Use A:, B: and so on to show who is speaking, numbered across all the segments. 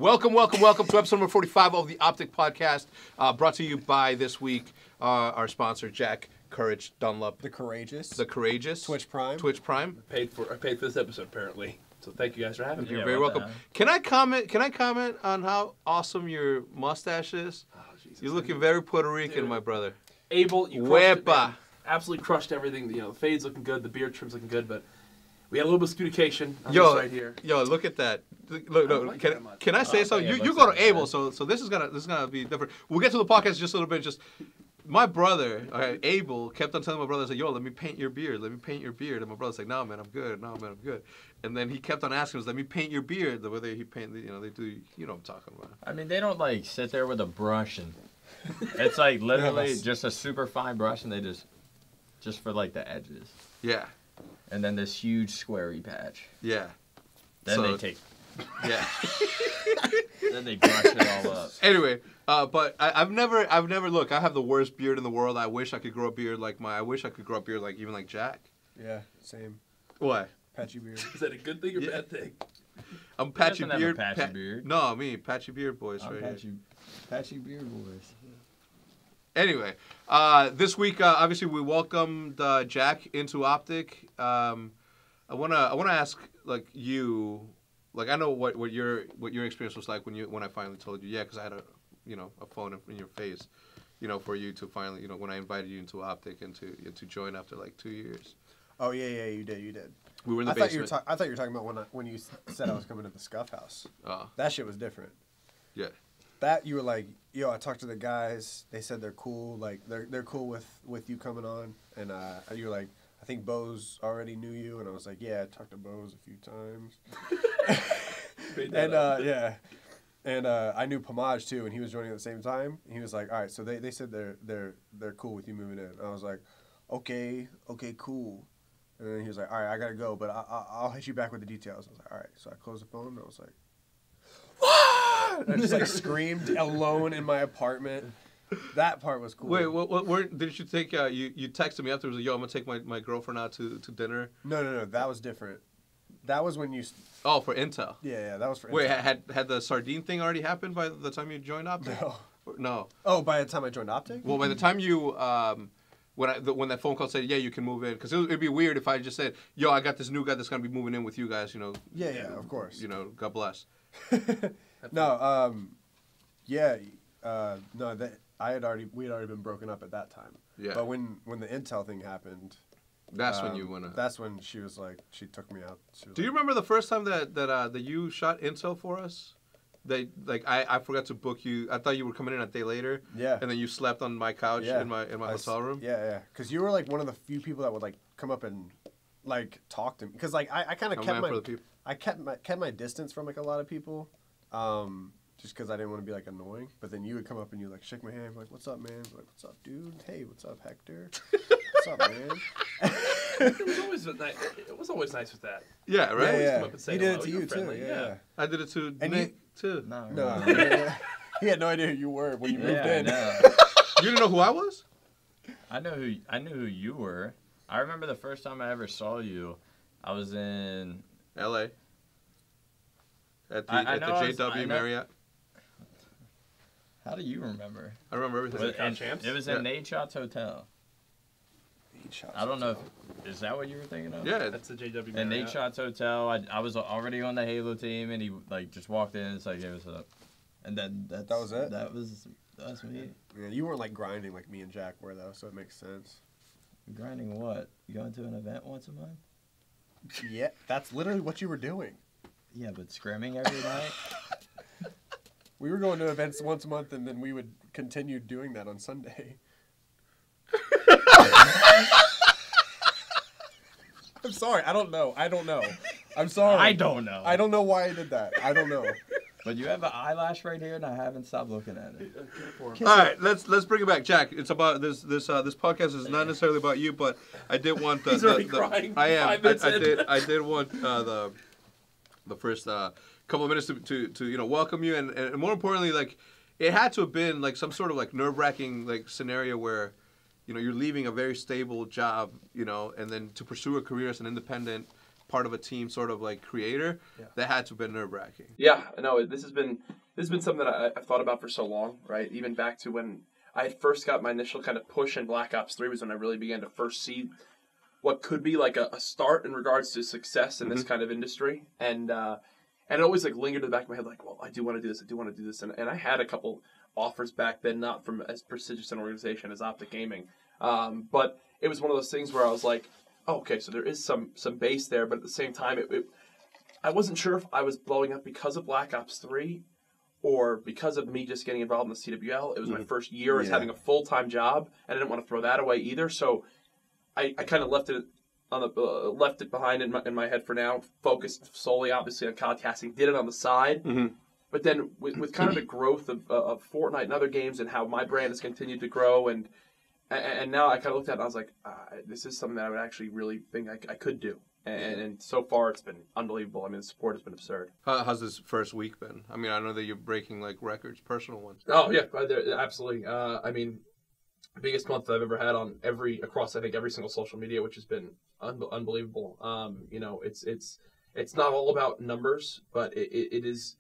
A: Welcome to episode number 45 of the OpTic Podcast, brought to you by this week our sponsor, Jack CouRage Dunlop.
B: The Courageous.
A: Twitch Prime.
C: I paid for this episode apparently, so thank you guys for having me.
A: You're very welcome. Can I comment on how awesome your mustache is?
C: Oh, Jesus.
A: You're looking very Puerto Rican,
C: Dude.
A: my brother.
C: Abel, you crushed it, man. Absolutely crushed everything. You know, the fade's looking good, the beard trim's looking good, but we had a little bit of communication on this right here.
A: Yo, look at that. Look,
C: like
A: can I say something? You go to Abel, so this is gonna be different. We'll get to the podcast just a little bit. Just my brother, Abel, kept on telling my brother, "Yo, let me paint your beard. Let me paint your beard." And my brother's like, "No, man, I'm good. No, man, I'm good." And then he kept on asking us, "Let me paint your beard." The way he paint, they do. You know what I'm talking about.
D: I mean, they don't like sit there with a brush and it's like literally just a super fine brush, and they just for like the edges.
A: Yeah.
D: And then this huge squarey patch.
A: Yeah.
D: Then they take.
A: Yeah.
D: Then they brush it all up.
A: Anyway, but I've never look. I have the worst beard in the world. I wish I could grow a beard like even like Jack.
B: Yeah, same.
A: What?
B: Patchy beard.
C: Is that a good thing or bad thing?
A: I'm patchy
D: Have
A: beard.
D: a patchy beard.
A: No, me patchy beard boys right
D: patchy,
A: here.
D: Patchy beard boys.
A: Anyway, this week obviously we welcomed Jack into OpTic. I wanna ask like you, like I know what your experience was like when I finally told you, because I had a phone in your face, for you to finally when I invited you into OpTic and to join after like 2 years.
B: Oh yeah, you did.
A: We were in the basement.
B: I thought you were talking about when you said I was coming to the SCUF house.
A: Oh.
B: That shit was different.
A: Yeah.
B: That you were like, yo, I talked to the guys. They said they're cool. Like they're cool with you coming on. And you were like, I think Bose already knew you. And I was like, yeah, I talked to Bose a few times. And I knew Pomage too, and he was joining at the same time. And he was like, all right, so they said they're cool with you moving in. And I was like, okay, cool. And then he was like, all right, I gotta go, but I'll hit you back with the details. I was like, all right. So I closed the phone and I was like, and I just like screamed alone in my apartment. That part was cool.
A: Wait, what did you take? You texted me afterwards. Like, yo, I'm gonna take my girlfriend out to dinner.
B: No, that was different. That was when you.
A: Oh, for Intel.
B: Yeah, that was for.
A: Wait,
B: Intel.
A: had the sardine thing already happened by the time you joined OpTic? No.
B: Oh, by the time I joined OpTic?
A: Well, by the time you when that phone call said, yeah, you can move in, because it'd be weird if I just said, yo, I got this new guy that's gonna be moving in with you guys.
B: Yeah, of course.
A: God bless.
B: No, we had already been broken up at that time.
A: Yeah.
B: But when the Intel thing happened,
A: that's when you went.
B: That's when she was like, she took me out.
A: Do you remember the first time that you shot Intel for us? I forgot to book you. I thought you were coming in a day later.
B: Yeah.
A: And then you slept on my couch in my hotel room.
B: Yeah. Because you were like one of the few people that would like come up and like talk to me. Because like I kind of kept my distance from like a lot of people. Just because I didn't want to be like annoying, but then you would come up and you like shake my hand, like, "What's up, man?" Like, "What's up, dude? Hey, what's up, Hector? What's up, man?"
C: It was always nice with that.
A: Yeah, right.
B: Yeah.
C: Come up and say
B: He did
C: hello.
B: it to
C: You're
B: you
C: friendly.
B: too. Yeah.
A: I did it to
B: And
A: Nick too.
B: No. He had no idea who you were when you moved in.
A: You didn't know who I was?
D: I knew who you were. I remember the first time I ever saw you. I was in
A: L.A. At the JW Marriott.
D: How do you remember?
A: I remember everything.
D: It was in Nate Shot's hotel. I don't know is that what you were thinking of?
A: Yeah,
C: that's the JW Marriott.
D: In Nate Shot's hotel, I was already on the Halo team, and he like just walked in and it's like, "Hey, what's up?" And then that
B: was it.
D: That's me.
B: Yeah, you weren't like grinding like me and Jack were though, so it makes sense.
D: Grinding what? You going to an event once a month?
B: Yeah, that's literally what you were doing.
D: Yeah, but scrimming every night.
B: We were going to events once a month, and then we would continue doing that on Sunday. I'm sorry. I don't know. I'm sorry.
D: I don't know.
B: I don't know why I did that. I don't know.
D: But you have an eyelash right here, and I haven't stopped looking at it.
A: All right, let's bring it back, Jack. It's about this podcast is not necessarily about you, but I did want the.
C: He's already crying.
A: I am. I did want the first couple of minutes to welcome you, and more importantly, like it had to have been like some sort of like nerve-wracking like scenario where, you're leaving a very stable job, and then to pursue a career as an independent part of a team sort of like creator, that had to have been nerve-wracking.
C: Yeah, no, this has been something that I've thought about for so long, right? Even back to when I had first got my initial kind of push in Black Ops 3 was when I really began to first see what could be like a start in regards to success in this kind of industry. And it always like lingered in the back of my head, like, well, I do want to do this. And I had a couple offers back then, not from as prestigious an organization as OpTic Gaming. But it was one of those things where I was like, oh, okay, so there is some base there, but at the same time, I wasn't sure if I was blowing up because of Black Ops 3 or because of me just getting involved in the CWL. It was my first year as having a full-time job, and I didn't want to throw that away either. So I kind of left it behind in my head for now, focused solely, obviously, on podcasting, did it on the side. But then with kind of the growth of Fortnite and other games and how my brand has continued to grow, and now I kind of looked at it and I was like, this is something that I would actually really think I could do. And so far, it's been unbelievable. I mean, the support has been absurd.
A: How's this first week been? I mean, I know that you're breaking like records, personal ones.
C: Oh yeah, absolutely. I mean, biggest month I've ever had on across I think every single social media, which has been unbelievable. You know, it's not all about numbers, but it is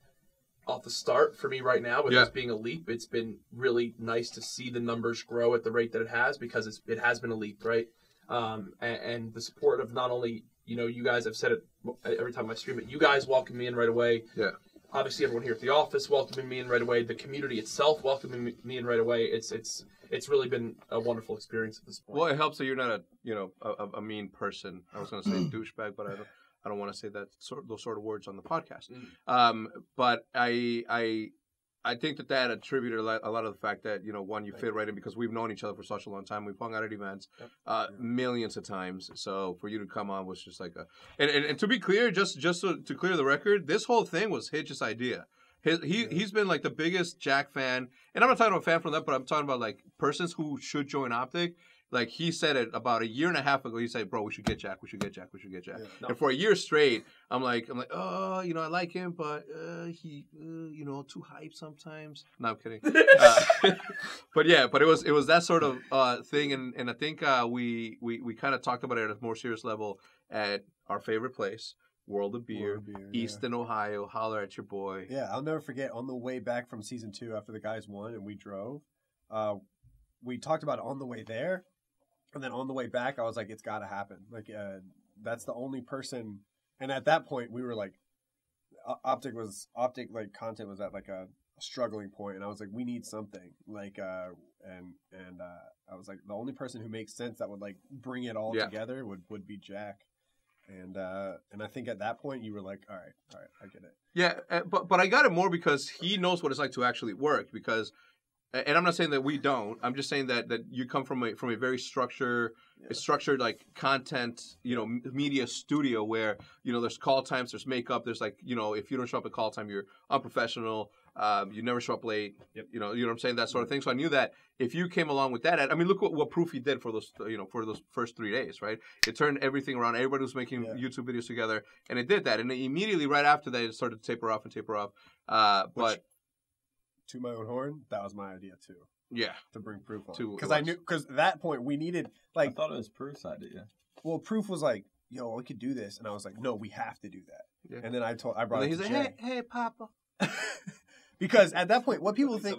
C: off the start for me right now with this being a leap. It's been really nice to see the numbers grow at the rate that it has, because it has been a leap, right? And the support of not only, you know, you guys, I've said it every time I stream it, you guys welcome me in right away. Yeah. Obviously, everyone here at the office welcoming me in right away. The community itself welcoming me in right away. It's really been a wonderful experience at this point.
A: Well, it helps that you're not a mean person. I was going to say douchebag, but I don't want to say those sort of words on the podcast. But I think that attributed a lot of the fact that, you know, one, you fit right in because we've known each other for such a long time. We've hung out at events millions of times. So for you to come on was just like and to be clear, just to clear the record, this whole thing was Hitch's idea. He's been like the biggest Jack fan, and I'm not talking about fan from that, but I'm talking about like persons who should join OpTic. Like, he said it about a year and a half ago. He said, bro, we should get Jack. Yeah, no. And for a year straight, I'm like, oh, you know, I like him, but he, you know, too hype sometimes. No, I'm kidding. But it was that sort of thing. And I think we kind of talked about it at a more serious level at our favorite place, World of Beer, Easton, Ohio. Holler at your boy.
B: Yeah, I'll never forget, on the way back from season 2 after the guys won and we drove, we talked about it on the way there. And then on the way back, I was like, it's got to happen. Like, that's the only person. And at that point, we were like, OpTic like content was at like a struggling point. And I was like, we need something. Like, and I was like, the only person who makes sense that would like bring it all together would be Jack. And I think at that point, you were like, all right, I get it.
A: Yeah, but I got it more because he knows what it's like to actually work. Because, and I'm not saying that we don't. I'm just saying that you come from a very structured like content, you know, media studio where, you know, there's call times, there's makeup, there's like, you know, if you don't show up at call time, you're unprofessional. You never show up late. Yep. You know what I'm saying, that sort of thing. So I knew that if you came along with that, I mean, look what Proof he did for those, you know, for those first 3 days, right? It turned everything around. Everybody was making YouTube videos together, and it did that. And immediately right after that, it started to taper off. But
B: to my own horn, that was my idea too.
A: Yeah,
B: to bring Proof on, because at that point we needed, like,
D: I thought it was Proof's idea.
B: Well, Proof was like, "Yo, we could do this," and I was like, "No, we have to do that." Yeah. And then I brought it to Jay.
A: He's like, "Hey, Papa,"
B: because at that point, what people think,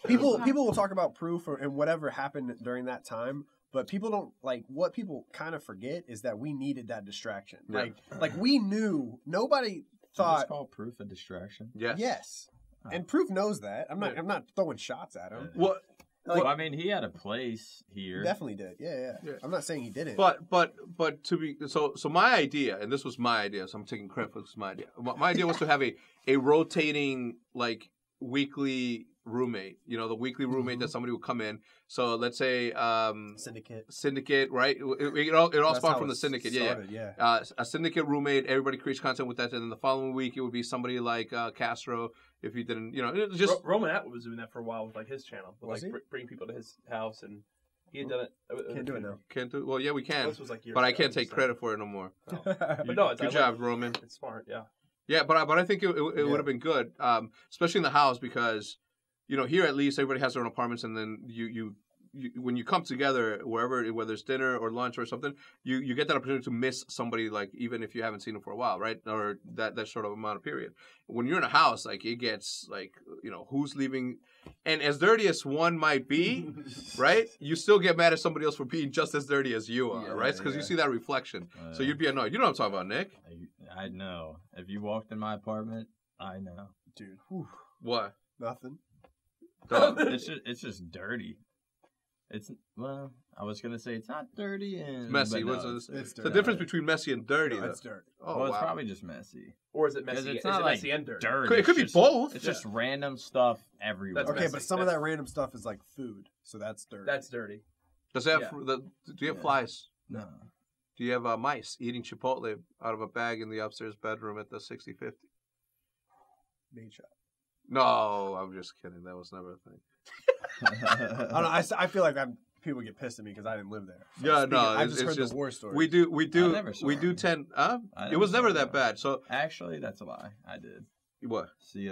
B: people will talk about Proof and whatever happened during that time, but people don't like. What people kind of forget is that we needed that distraction. Yeah. Like we knew nobody thought.
D: Just call Proof a distraction.
B: Yes. And Proof knows that. I'm not throwing shots at him.
A: Well,
D: I mean, he had a place here.
B: He definitely did. Yeah. I'm not saying he didn't.
A: But to be so my idea, and this was my idea, so I'm taking credit for this. My idea. My idea was to have a rotating like weekly roommate. You know, the weekly roommate that somebody would come in. So let's say syndicate, right? It all spawned from the syndicate.
B: Started,
A: a syndicate roommate. Everybody creates content with that, and then the following week it would be somebody like Castro. If he didn't, you know, just
C: Roman Atwood was doing that for a while with like his channel, with, like bring people to his house, and he had done it.
B: Can't do it now.
A: Can't do it. Well, yeah, we can.
C: This was like
A: but I can't take credit for it no more.
C: Oh. But no,
A: good job, Roman.
C: It's smart, yeah.
A: Yeah, but I think it would have been good, especially in the house, because, you know, here at least everybody has their own apartments, and then you when you come together wherever, whether it's dinner or lunch or something, you get that opportunity to miss somebody, like even if you haven't seen them for a while, right? Or that sort of amount of period. When you're in a house, like it gets like, who's leaving, and as dirty as one might be, right? You still get mad at somebody else for being just as dirty as you are, right? Because you see that reflection, so you'd be annoyed. You know what I'm talking about, Nick?
D: I know. If you walked in my apartment, I know,
B: dude.
A: What?
B: Nothing.
D: It's just dirty. I was gonna say it's not dirty and
A: messy.
D: It's
A: dirty. The difference between messy and dirty.
B: No, it's dirty.
D: Oh, it's probably just messy.
C: Or is it messy?
D: It's not
C: messy and dirty?
A: It could be both.
D: It's just random stuff everywhere.
B: Okay, but some of that random stuff is like food, so that's dirty.
C: That's dirty.
A: Does it have do you have flies?
B: No.
A: Do you have mice eating Chipotle out of a bag in the upstairs bedroom at the 6050?
B: Nature.
A: No, I'm just kidding. That was never a thing.
B: I don't know. I feel like people get pissed at me because I didn't live there.
A: So
B: I just heard the war story.
A: We do tend. It was never that bad. So
D: actually, that's a lie. I did.
A: What?
D: See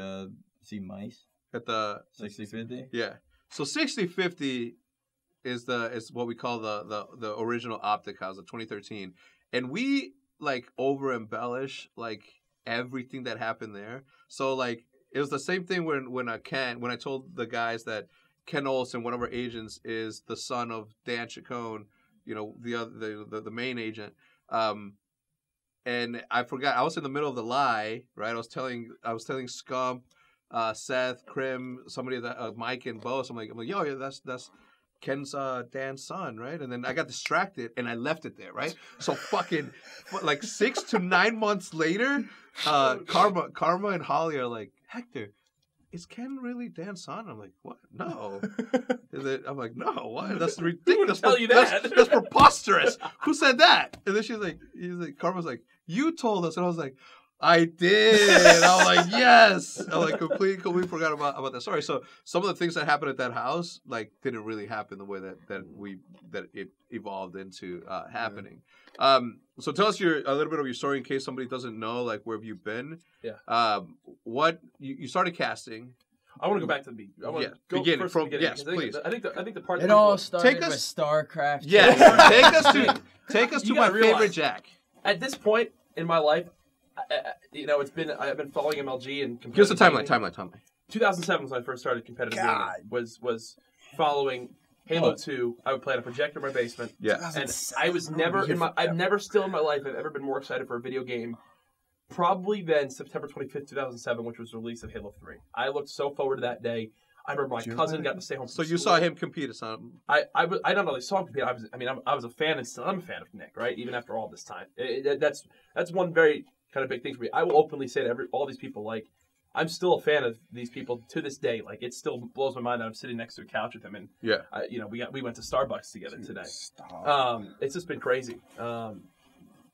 D: mice
A: at the
D: 6050.
A: Yeah. So 6050 is what we call the original OpTic house, the 2013, and we like over embellish like everything that happened there. So like. It was the same thing when I told the guys that Ken Olsen, one of our agents, is the son of Dan Chacon, the main agent. And I forgot. I was in the middle of the lie, right? I was telling SCUF, Seth, Krim, somebody that Mike and Bo. So I'm like, yo, yeah, that's Ken's Dan's son, right? And then I got distracted and I left it there, right? So fucking like 6 to 9 months later, Karma and Holly are like, Hector, is Ken really Dan's son? I'm like, what? No. I'm like, no, what? That's ridiculous.
C: Tell you that.
A: That's preposterous. Who said that? And then Karma's like, you told us. And I was like, I did. I was like, yes. I like completely forgot about that. Sorry. So some of the things that happened at that house like didn't really happen the way that it evolved into happening. So tell us a little bit of your story in case somebody doesn't know, like where have you been?
C: Yeah.
A: What you started casting.
C: I want to go back to the beginning. I want to go
A: beginning
C: from
A: beginning. Yes, please.
C: I think the part
D: it all started with StarCraft.
A: Yes. take us to my favorite Jack.
C: At this point in my life, I've been following MLG and
A: give us a timeline.
C: 2007 was when I first started competitive gaming. Was following Halo 2. I would play on a projector in my basement.
A: Yeah.
C: And I was never I've never still in my life I've ever been more excited for a video game. Probably than September 25th, 2007, which was the release of Halo 3. I looked so forward to that day. I remember my cousin got to stay home.
A: So you saw him compete or something?
C: I not only saw him compete. I was a fan, and still I'm a fan of Nick. Right, even after all this time. That's one very kind of big thing for me. I will openly say to all these people, like, I'm still a fan of these people to this day. Like, it still blows my mind that I'm sitting next to a couch with them, and we went to Starbucks together today. It's just been crazy.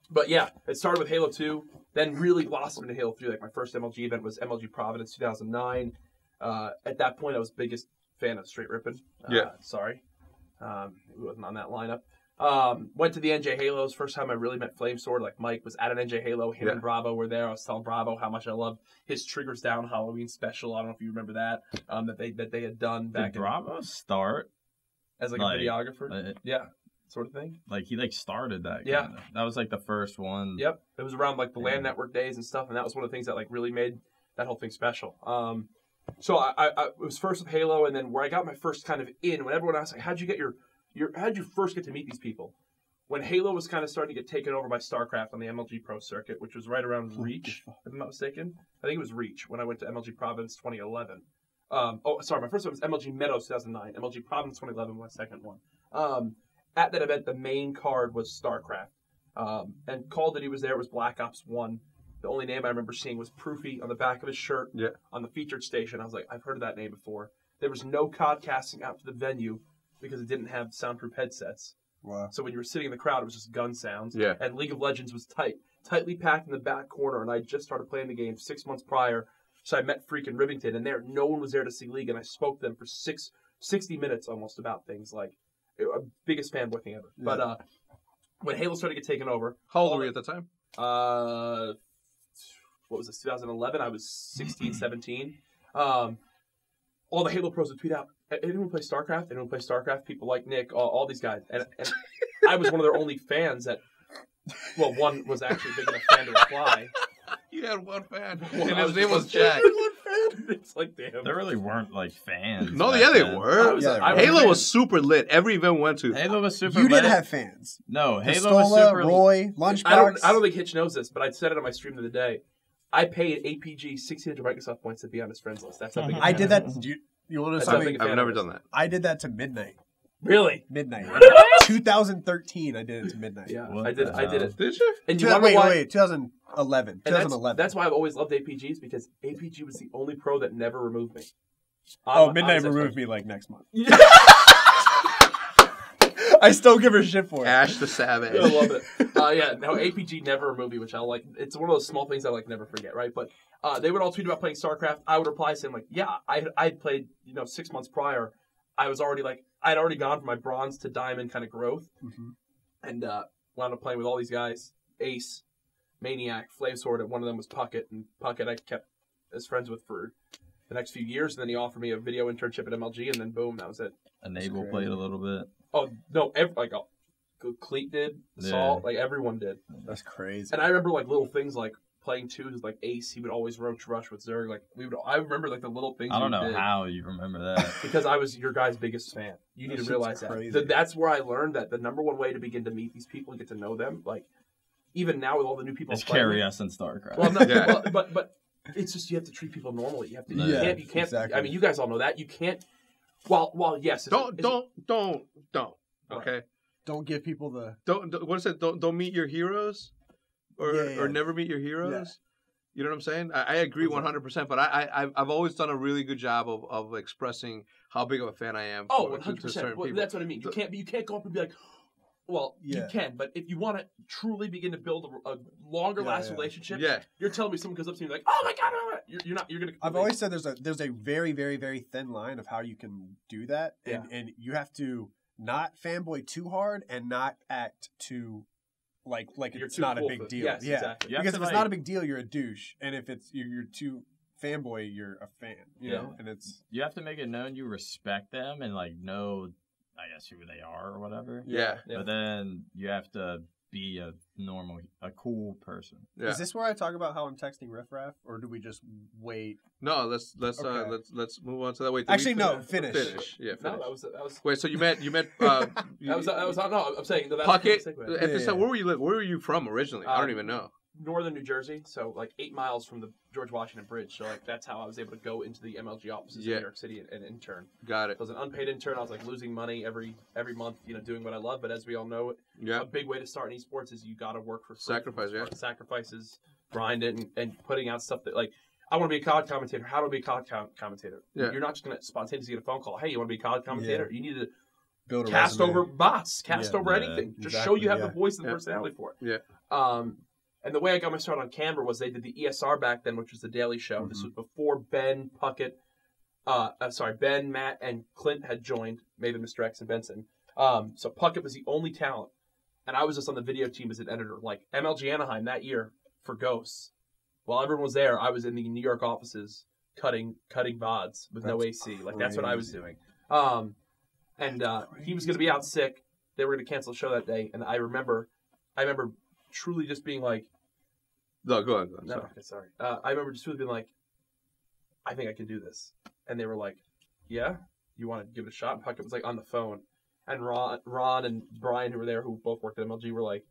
C: But yeah, it started with Halo 2, then really blossomed into Halo 3. Like, my first MLG event was MLG Providence 2009. At that point, I was biggest fan of Straight Rippin'. Sorry. It wasn't on that lineup. Went to the NJ Halos. First time I really met Flamesword. Like, Mike was at an NJ Halo. Him and Bravo were there. I was telling Bravo how much I loved his Triggers Down Halloween special. I don't know if you remember that. That they had done back
D: in Bravo start
C: as like a videographer. Sort of thing.
D: Like, he started that.
C: Yeah.
D: That was like the first one.
C: Yep. It was around like the LAN network days and stuff, and that was one of the things that like really made that whole thing special. So I was first with Halo, and then where I got my first kind of in, when everyone asked, like, how'd you first get to meet these people? When Halo was kind of starting to get taken over by StarCraft on the MLG Pro circuit, which was right around Reach, if I'm not mistaken. I think it was Reach when I went to MLG Providence 2011. My first one was MLG Meadows 2009. MLG Providence 2011 was my second one. At that event, the main card was StarCraft. And Call of Duty was there. It was Black Ops 1. The only name I remember seeing was Proofy on the back of his shirt on the featured station. I was like, I've heard of that name before. There was no COD casting out to the venue because it didn't have soundproof headsets.
B: Wow.
C: So when you were sitting in the crowd, it was just gun sounds.
A: Yeah.
C: And League of Legends was tightly packed in the back corner, and I just started playing the game 6 months prior. So I met freaking Rivington, and no one was there to see League, and I spoke to them for 60 minutes almost about things like biggest fanboy thing ever. Yeah. But when Halo started to get taken over,
A: how old were you at the time?
C: What was this? 2011. I was 16, 17. all the Halo pros would tweet out, anyone play StarCraft? Anyone play StarCraft? People like Nick, all these guys. And I was one of their only fans that, well, one was actually big enough fan to reply.
A: You had one fan,
C: and
A: his name was Jack.
C: It's like, damn.
D: There really weren't like fans.
A: No, yeah, they were. Halo was super lit. Every event we went to.
D: Halo was super
B: lit. You
D: lit.
B: didn't have fans.
D: No, Halo
B: Pistola,
D: was super
B: Roy, Lunchbox.
C: I don't think Hitch knows this, but I said it on my stream the other day. I paid APG 1,600 Microsoft points to be on his friends list. That's how big.
B: I did that. You want to know something?
A: I've never done that.
B: I did that to midnight.
C: Really?
B: Midnight. 2013, I did it to midnight.
C: Yeah, I did it.
A: Did you?
C: And
B: you wait, 2011. 2011.
C: That's why I've always loved APGs, because APG was the only pro that never removed me.
B: Midnight removed me like next month. I still give her shit for it.
A: Ash the Savage.
C: I love it. APG never removed me, which I like. It's one of those small things I like never forget, right? But they would all tweet about playing StarCraft. I would reply saying like, yeah, I'd played 6 months prior. I was already I'd already gone from my bronze to diamond kind of growth, and wound up playing with all these guys: Ace, MaNiac, Flamesword, and one of them was Puckett. And Puckett I kept as friends with for the next few years. And then he offered me a video internship at MLG, and then boom, that was it.
D: Enable played a little bit.
C: Oh no! Cleat did, Salt, everyone did.
B: That's crazy.
C: And I remember little things like playing twos, like Ace. He would always roach rush with Zerg. I remember the little things.
D: I don't know how you remember that.
C: Because I was your guy's biggest fan. You need to realize that. That's where I learned that the number one way to begin to meet these people and get to know them, even now with all the new people,
D: is carry us in StarCraft.
C: Well, but it's just you have to treat people normally. You have to. You can't. Exactly. I mean, you guys all know that. You can't. Well, yes.
A: Don't. Okay.
B: Don't give people the.
A: Don't. What is it? Don't meet your heroes, or never meet your heroes. Yeah. You know what I'm saying? I agree 100%. But I've always done a really good job of expressing how big of a fan I am.
C: 100%. Well, that's what I mean. You can't go up and be like, well, you can, but if you want to truly begin to build a longer lasting relationship, you're telling me someone goes up to you like, oh my god, you're gonna.
B: I've always said there's a very, very, very thin line of how you can do that, and you have to not fanboy too hard and not act too like it's not a big deal.
C: Yes, exactly.
B: Because if it's not a big deal, you're a douche, and if it's you're too fanboy, you're a fan. You know, and it's
D: you have to make it known you respect them and know. I guess who they are or whatever.
A: Yeah.
D: But then you have to be a cool person.
B: Yeah. Is this where I talk about how I'm texting riffraff, or do we just wait?
A: No, let's move on to that. Wait,
B: actually, no, finish.
A: Yeah, finish.
C: No, that was.
A: Wait, so you met.
C: that was no. I'm saying no,
A: Puckett. At this time, where were you from originally? I don't even know.
C: Northern New Jersey, so 8 miles from the George Washington Bridge. So that's how I was able to go into the MLG offices in New York City and intern.
A: Got it.
C: So I was an unpaid intern. I was losing money every month, doing what I love. But as we all know, a big way to start in esports is you got to work for
A: sacrifice.
C: Sacrifices, grind it, and putting out stuff that I want to be a COD commentator. How do I be a COD commentator? Yeah. You're not just going to spontaneously get a phone call. Hey, you want to be a COD commentator? You need to
B: build a
C: cast
B: resume.
C: over bots, over anything. Just show you have the voice and the personality for it.
A: Yeah.
C: And the way I got my start on Canberra was they did the ESR back then, which was the Daily Show. This was before Ben, Puckett, Ben, Matt, and Clint had joined, maybe Mr. X and Benson. So Puckett was the only talent, and I was just on the video team as an editor. MLG Anaheim that year for Ghosts. While everyone was there, I was in the New York offices cutting VODs with no AC. That's what I was doing. And he was going to be out sick. They were going to cancel the show that day, and I remember truly just being like,
A: no, go ahead.
C: No, okay, sorry. I remember just really being like, I think I can do this. And they were like, yeah? You want to give it a shot? And Puckett was on the phone. And Ron and Brian, who were there, who both worked at MLG, were like,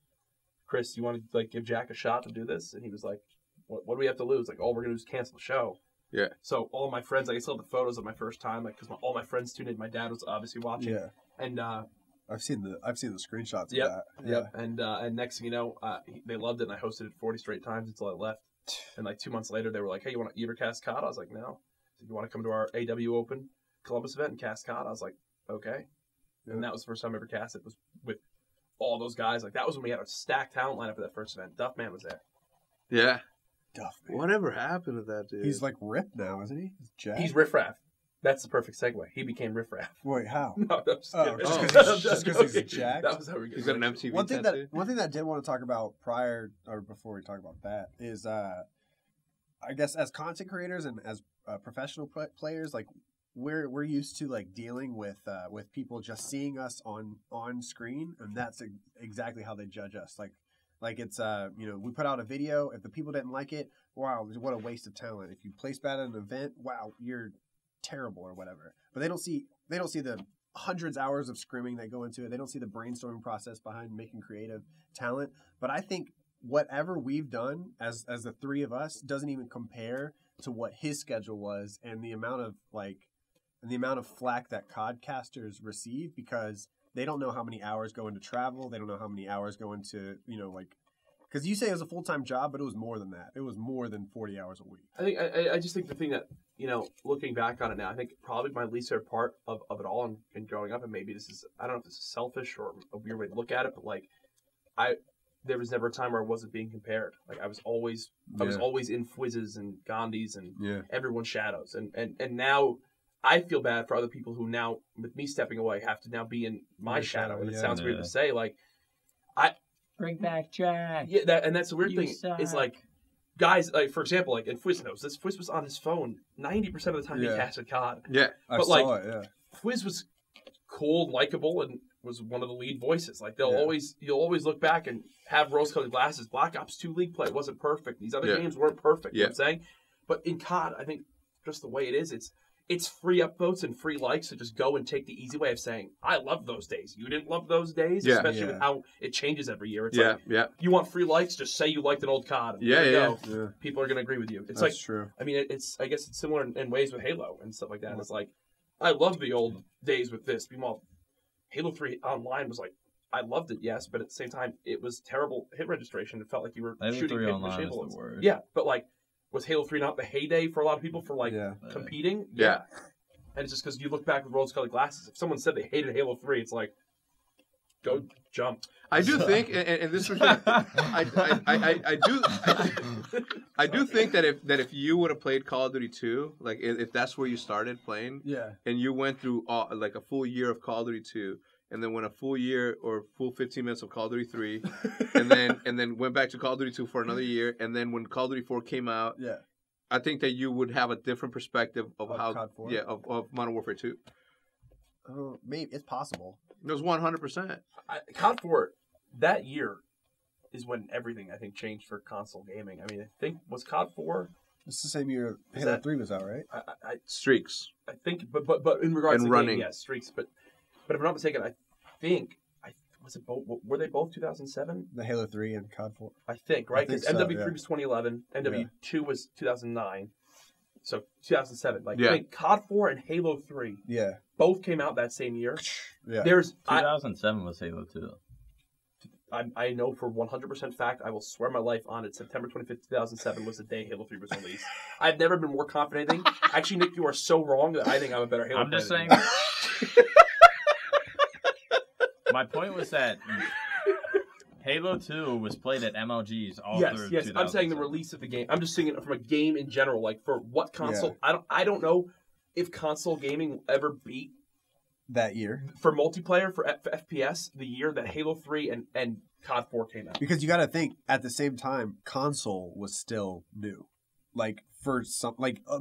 C: Chris, you want to give Jack a shot to do this? And he was like, what do we have to lose? All we're going to do is cancel the show.
A: Yeah.
C: So all my friends, I still have the photos of my first time, because all my friends tuned in. My dad was obviously watching.
B: Yeah.
C: And
B: I've seen the screenshots of that.
C: Yep. And next thing you know, they loved it, and I hosted it 40 straight times until I left. And 2 months later, they were like, "Hey, you want to ever cast COD?" I was like, "No." "You want to come to our AW Open Columbus event and cast COD?" I was like, "Okay." And that was the first time I ever casted. Was with all those guys. That was when we had a stacked talent lineup for that first event. Duffman was there.
A: Yeah.
B: Duffman.
A: Whatever happened to that dude?
B: He's ripped now, isn't he? He's Jack.
C: He's riffraff. That's the perfect segue. He became riffraff.
B: Wait, how?
C: No, just
B: because he's jacked?
C: That was how we got.
A: He's got an MTV
B: one thing that I did want to talk about before we talk about that is, I guess as content creators and as professional players, we're used to like dealing with people just seeing us on screen, and that's exactly how they judge us. Like it's we put out a video. If the people didn't like it, wow, what a waste of talent. If you place bad at an event, wow, you're terrible or whatever. But they don't see the hundreds of hours of scrimming that go into it. They don't see the brainstorming process behind making creative talent. But I think whatever we've done as the three of us doesn't even compare to what his schedule was, and the amount of flack that codcasters receive, because they don't know how many hours go into travel. They don't know how many hours go into, because you say it was a full-time job, but it was more than that. It was more than 40 hours a week.
C: I just think the thing that, looking back on it now, I think probably my least favorite part of it all and growing up, and maybe this is, I don't know if this is selfish or a weird way to look at it, but there was never a time where I wasn't being compared. Like I was always in Fwizzes and Gandhis and everyone's shadows. And now I feel bad for other people who now, with me stepping away, have to now be in my shadow. And it sounds weird to say,
D: bring back Jack.
C: Yeah, that's the weird thing. Suck. Is like guys, like for example, like in Fwiz knows this. Fwiz was on his phone 90% of the time he casted COD.
A: Yeah,
B: I saw it.
C: Fwiz was cool, likable, and was one of the lead voices. Like you'll always look back and have rose-colored glasses. Black Ops 2 League play wasn't perfect. These other games weren't perfect. You know what I'm saying? But in COD, I think just the way it is, it's free upvotes and free likes, so just go and take the easy way of saying, I love those days. You didn't love those days, especially with how it changes every year. It's you want free likes, just say you liked an old COD. And people are going to agree with you. That's
B: true.
C: I mean, I guess it's similar in ways with Halo and stuff like that. It's like, I love the old days with this. Meanwhile, Halo 3 Online was like, I loved it, yes, but at the same time, it was terrible hit registration. It felt like you were shooting hit
D: Online is the word.
C: Yeah, but was Halo 3 not the heyday for a lot of people for competing?
A: Yeah.
C: And it's just because you look back with rose-colored glasses. If someone said they hated Halo 3, it's like, go jump.
A: I do think, and this was, I do think that if you would have played Call of Duty 2, like if that's where you started playing, and you went through like a full year of Call of Duty 2, and then went a full year or full 15 minutes of Call of Duty 3, and then went back to Call of Duty 2 for another year, and then when Call of Duty 4 came out, I think that you would have a different perspective of how
B: COD 4?
A: Of Modern Warfare 2.
B: Maybe it's possible.
A: It was 100%.
C: COD 4 that year is when everything I think changed for console gaming. I mean, I think was COD 4.
B: It's the same year Halo 3 was out, right?
A: Streaks.
C: I think, but in regards to running, game, streaks. But if I'm not mistaken, I think was it both? Were they both 2007?
B: The Halo 3 and COD 4.
C: I think, right? Because MW3 was 2011, MW2 was 2009, so 2007. I think COD 4 and Halo 3, both came out that same year.
B: Yeah,
D: 2007 was Halo 2.
C: I know for 100% fact, I will swear my life on it, September 25th, 2007 was the day Halo 3 was released. I've never been more confident in anything. Actually, Nick, you are so wrong that I think I'm a better Halo player.
D: I'm just saying. My point was that Halo 2 was played at MLGs all through 2007.
C: I'm saying the release of the game. I'm just saying it from a game in general, like for what console. I don't know if console gaming will ever beat
B: that year
C: for multiplayer for FPS the year that Halo 3 and COD 4 came out.
B: Because you got to think at the same time, console was still new. Like for some,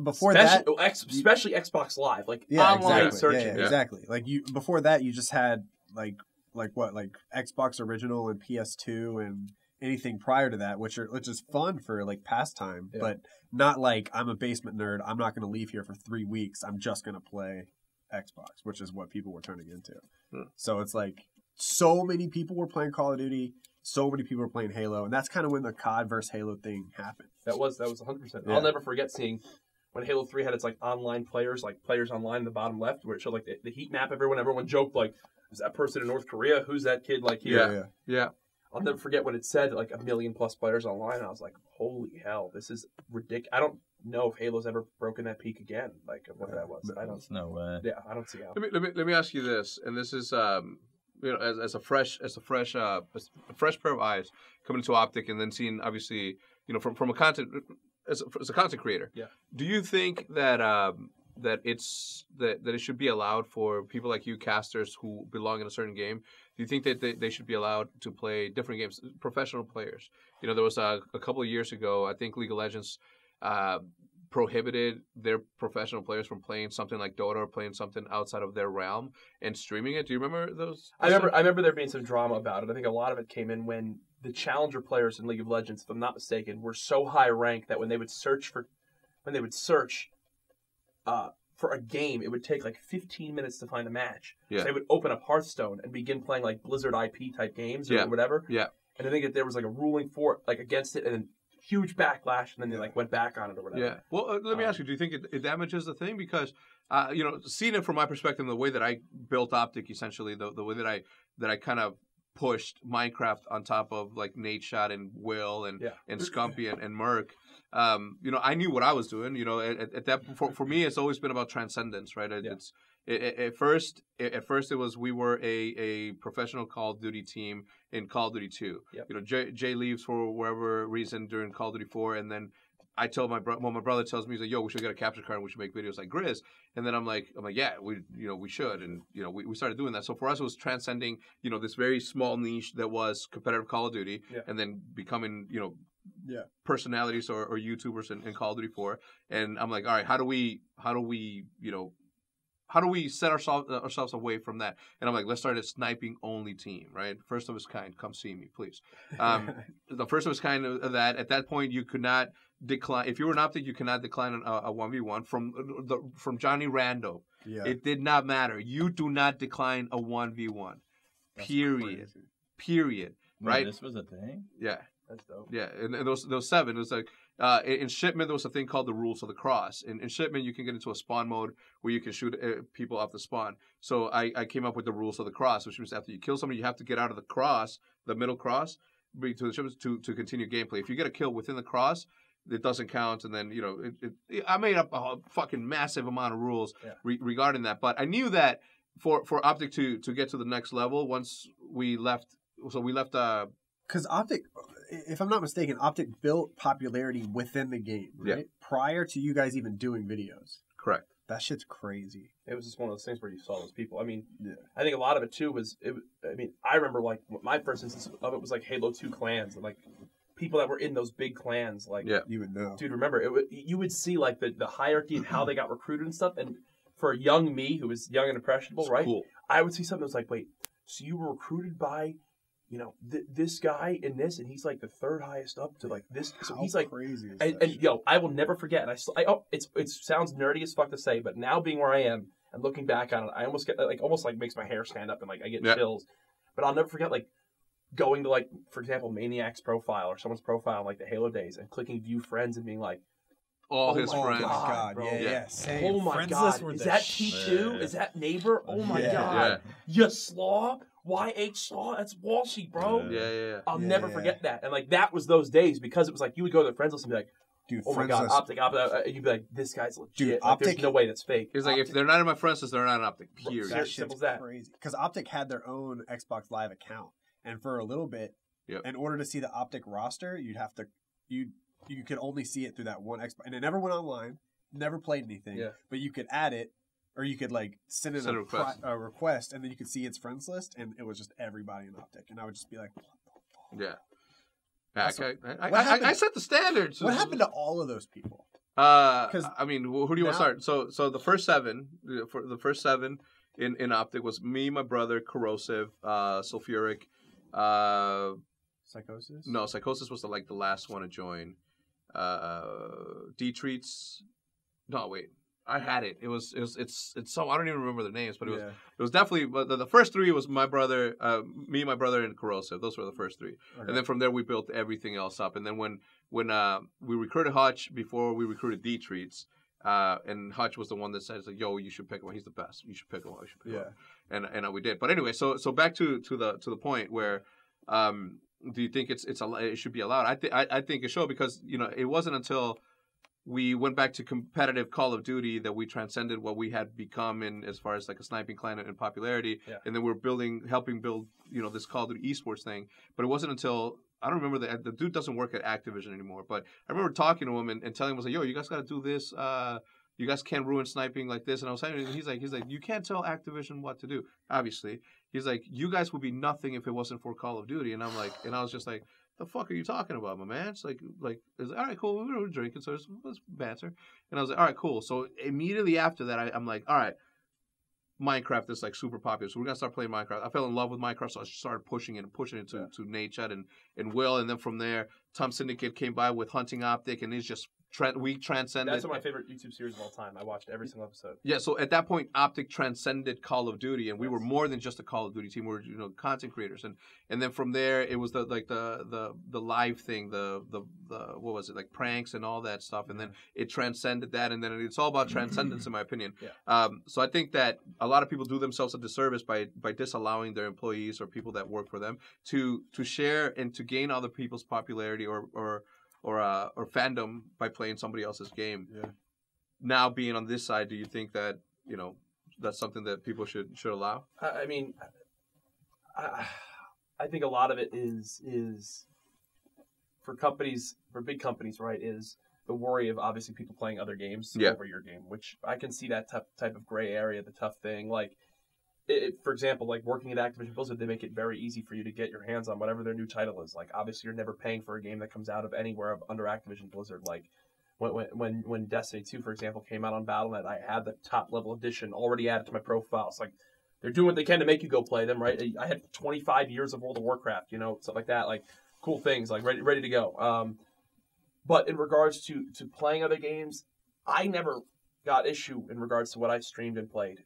B: before that,
C: especially Xbox Live, online searching.
B: Exactly. Like before that, you just had like Xbox original and PS2 and anything prior to that, which is fun for like pastime, but not like I'm a basement nerd. I'm not going to leave here for 3 weeks. I'm just going to play Xbox, which is what people were turning into. So it's like so many people were playing Call of Duty, so many people were playing Halo, and that's kind of when the COD versus Halo thing happened.
C: That was 100%. I'll never forget seeing when Halo 3 had its like online players, like players online in the bottom left, where it showed like the heat map. Everyone joked like, is that person in North Korea? Who's that kid like here?
A: Yeah.
C: I'll never forget when it said like 1 million+ players online. And I was like, holy hell, this is ridiculous. I don't know if Halo's ever broken that peak again, like what that was. I don't.
D: No way.
C: Yeah, I don't see how.
A: Let me ask you this, and this is as a fresh pair of eyes coming into OpTic, and then seeing obviously from a content as a content creator.
C: Yeah.
A: Do you think that that it should be allowed for people like you, casters who belong in a certain game? Do you think that they should be allowed to play different games, professional players? There was a couple of years ago, I think League of Legends, prohibited their professional players from playing something like Dota or playing something outside of their realm and streaming it. Do you remember those?
C: I remember there being some drama about it. I think a lot of it came in when the challenger players in League of Legends, if I'm not mistaken, were so high ranked that when they would search for a game, it would take like 15 minutes to find a match.
A: Yeah.
C: So they would open up Hearthstone and begin playing like Blizzard IP type games or whatever.
A: Yeah.
C: And I think that there was like a ruling for like against it, and then huge backlash, and then they like went back on it or whatever.
A: Yeah. Well, let me ask you: do you think it damages the thing? Because seeing it from my perspective, the way that I built OpTic, essentially, the way that I kind of pushed Minecraft on top of like Nate Shot and Will and Scumpy and Merc. I knew what I was doing. At that for me, it's always been about transcendence, right? It's at first it was we were a professional Call of Duty team in Call of Duty 2. Yep. Jay leaves for whatever reason during Call of Duty 4, and then I tell my brother tells me, he's like, yo, we should get a capture card and we should make videos like Grizz. And then I'm like, yeah, we should. And, we started doing that. So for us, it was transcending, this very small niche that was competitive Call of Duty and then becoming, personalities or YouTubers in Call of Duty 4. And I'm like, all right, how do we set ourselves away from that? And I'm like, let's start a sniping only team, right? First of its kind. Come see me, please. The first of its kind of that. At that point, you could not decline. If you were an OpTic, you cannot decline a 1v1 from Johnny Rando. Yeah. It did not matter. You do not decline a 1v1. Period. Period. Right?
D: This was a thing?
A: Yeah.
C: That's dope.
A: Yeah, and those 7, it was like in Shipment there was a thing called the Rules of the Cross. In Shipment you can get into a spawn mode where you can shoot people off the spawn. So I came up with the Rules of the Cross, which means after you kill somebody, you have to get out of the cross, the middle cross, to the shipments to continue gameplay. If you get a kill within the cross, it doesn't count. And then I made up a fucking massive amount of rules regarding that. But I knew that for OpTic to get to the next level, once we left,
B: because OpTic, if I'm not mistaken, OpTic built popularity within the game, right? Yeah. Prior to you guys even doing videos.
A: Correct.
B: That shit's crazy.
C: It was just one of those things where you saw those people. I mean, I think a lot of it too was. I remember like my first instance of it was like Halo 2 clans and like people that were in those big clans. Like,
B: you would know,
C: dude. Remember, you would see like the hierarchy and how they got recruited and stuff. And for a young me who was young and impressionable, right? Cool. I would see something that was like, wait, so you were recruited by, this guy in this, and he's like the third highest up to like this. So he's like
B: crazy.
C: And I will never forget. And it sounds nerdy as fuck to say, but now being where I am and looking back on it, I almost get almost makes my hair stand up and like I get chills. But I'll never forget like going to like, for example, MaNiac's profile or someone's profile in like the Halo days and clicking view friends and being like,
A: all his friends.
B: Oh my God,
C: bro.
B: Yeah. Same.
C: Oh my God. Is that T2? Is that Neighbor? Oh my God. You slaw? YH Slaw? That's Walshy, bro.
A: Yeah.
C: I'll never forget that. And like that was those days because it was like you would go to the friends list and be like,
B: dude,
C: oh my God, OpTic. You'd be like, this guy's legit.
B: Dude,
C: like, there's no way that's fake.
A: It's like if they're not in my friends list, they're not an OpTic. Period.
B: That shit's crazy. Because OpTic had their own Xbox Live account, and for a little bit, in order to see the OpTic roster, you could only see it through that one Xbox, and it never went online, never played anything. Yeah. But you could add it, or you could like send in a request, and then you could see its friends list, and it was just everybody in OpTic, and I would just be like, what the fuck?
A: Yeah. I set the standards.
B: What happened to all of those people?
A: I mean, who do you want to start? So the first 7, in OpTic was me, my brother, Corrosive, Sulfuric,
B: Psychosis.
A: No, Psychosis was the last one to join. D-Treats. No, wait. I had it. It's so I don't even remember the names, but it was definitely the first 3 was my brother, me, my brother, and Corrosive. Those were the first 3, and then from there we built everything else up. And then when we recruited Hutch before we recruited D-Treats, and Hutch was the one that said, like, "Yo, you should pick him. He's the best. You should pick him. You should pick him." And we did. But anyway, so back to the point where. Do you think it should be allowed? I think it should, because it wasn't until we went back to competitive Call of Duty that we transcended what we had become in as far as like a sniping clan in popularity, and then we're helping build this Call of Duty esports thing. But it wasn't until I don't remember the dude doesn't work at Activision anymore, but I remember talking to him and telling him, was like, yo, you guys got to do this you guys can't ruin sniping like this. And I was saying, he's like, you can't tell Activision what to do. Obviously, he's like, you guys would be nothing if it wasn't for Call of Duty. And I'm like, and I was just like, the fuck are you talking about, my man? It's like, it's like, all right, cool. We were drinking, so let's banter. And I was like, all right, cool. So immediately after that, I'm like, all right, Minecraft is like super popular, so we're gonna start playing Minecraft. I fell in love with Minecraft, so I started pushing it to Nate, Chad, and Will, and then from there, Tom Syndicate came by with Hunting OpTic, and it's just we transcended.
C: That's one of my favorite YouTube series of all time. I watched every single episode.
A: Yeah, so at that point, OpTic transcended Call of Duty, and we were more than just a Call of Duty team. We were content creators, and then from there, it was the live thing, the what was it, like pranks and all that stuff, and then it transcended that, and then it's all about transcendence, in my opinion.
C: Yeah.
A: So I think that a lot of people do themselves a disservice by disallowing their employees or people that work for them to share and to gain other people's popularity or fandom by playing somebody else's game.
B: Yeah.
A: Now being on this side, do you think that that's something that people should allow?
C: I mean, I think a lot of it is for big companies, right? Is the worry of obviously people playing other games over your game, which I can see that type of gray area, the tough thing, like. For example, like working at Activision Blizzard, they make it very easy for you to get your hands on whatever their new title is. Like, obviously, you're never paying for a game that comes out of anywhere under Activision Blizzard. Like, when Destiny 2, for example, came out on Battle.net, I had the top level edition already added to my profile. It's like they're doing what they can to make you go play them, right? I had 25 years of World of Warcraft, stuff like that, like cool things, like ready to go. But in regards to playing other games, I never got issue in regards to what I streamed and played.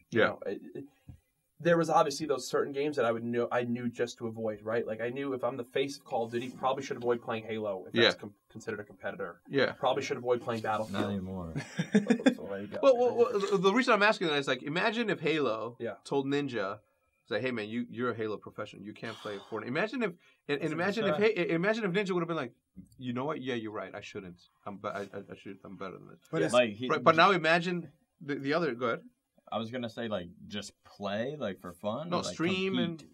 C: There was obviously those certain games that I knew just to avoid, right? Like I knew if I'm the face of Call of Duty, probably should avoid playing Halo if that's considered a competitor.
A: Yeah.
C: Probably should avoid playing Battlefield.
D: Not anymore.
C: So there you go.
A: Well, the reason I'm asking that is like, imagine if Halo told Ninja, say, hey man, you're a Halo professional, you can't play Fortnite. Imagine if Ninja would have been like, you know what? Yeah, you're right. I shouldn't. I'm better than this. But now imagine the other. Go ahead.
D: I was gonna say, like, just play, like, for fun.
A: No,
D: or, like,
A: stream
D: compete?
A: And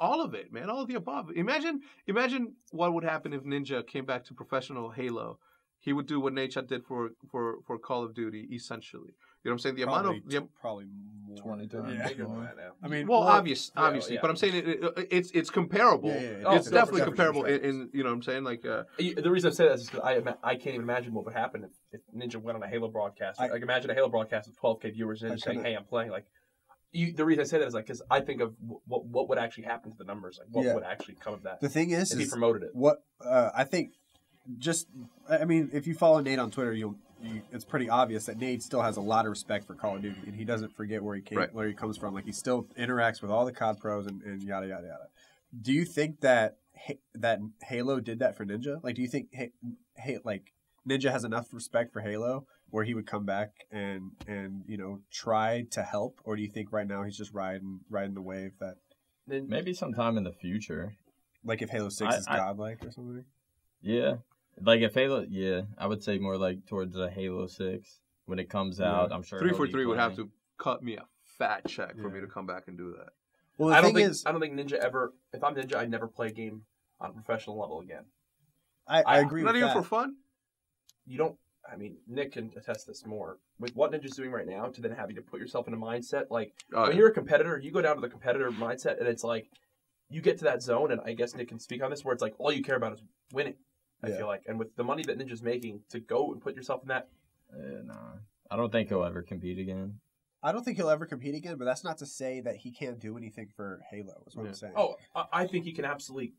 A: all of it, man, all of the above. Imagine what would happen if Ninja came back to professional Halo. He would do what Nate did for Call of Duty, essentially. You know what I'm saying?
B: Probably more.
D: 20 times.
C: Yeah.
B: I mean,
A: obviously, but I'm saying it's comparable. It's definitely comparable. In you know what I'm saying? Like
C: the reason I say that is because I can't even imagine what would happen if Ninja went on a Halo broadcast. Like imagine a Halo broadcast with 12K viewers and Ninja saying, "Hey, I'm playing." Like the reason I say that is like because I think of what would actually happen to the numbers. Like what would actually come of that.
B: The thing is,
C: if he promoted it.
B: What I think. If you follow Nate on Twitter, it's pretty obvious that Nate still has a lot of respect for Call of Duty, and he doesn't forget where he comes from. Like he still interacts with all the COD pros and yada yada yada. Do you think that Halo did that for Ninja? Like, do you think Ninja has enough respect for Halo where he would come back and try to help, or do you think right now he's just riding the wave that?
D: Maybe sometime in the future,
B: like if Halo 6 is godlike or something.
D: Yeah. Like if Halo, I would say more like towards the Halo 6 when it comes out. I'm sure
A: 343 would have to cut me a fat check for me to come back and do that.
B: Well,
C: I don't think Ninja ever. If I'm Ninja, I'd never play a game on a professional level again.
B: I agree.
A: Not
B: with
A: even
B: that.
A: for fun.
C: You don't. I mean, Nick can attest this more with what Ninja's doing right now. To then having to put yourself in a mindset like when you're a competitor, you go down to the competitor mindset, and it's like you get to that zone, and I guess Nick can speak on this, where it's like all you care about is winning. I feel like, and with the money that Ninja's making, to go and put yourself in that.
D: I don't think he'll ever compete again.
B: I don't think he'll ever compete again, but that's not to say that he can't do anything for Halo, is what I'm saying.
C: Oh, I think he can absolutely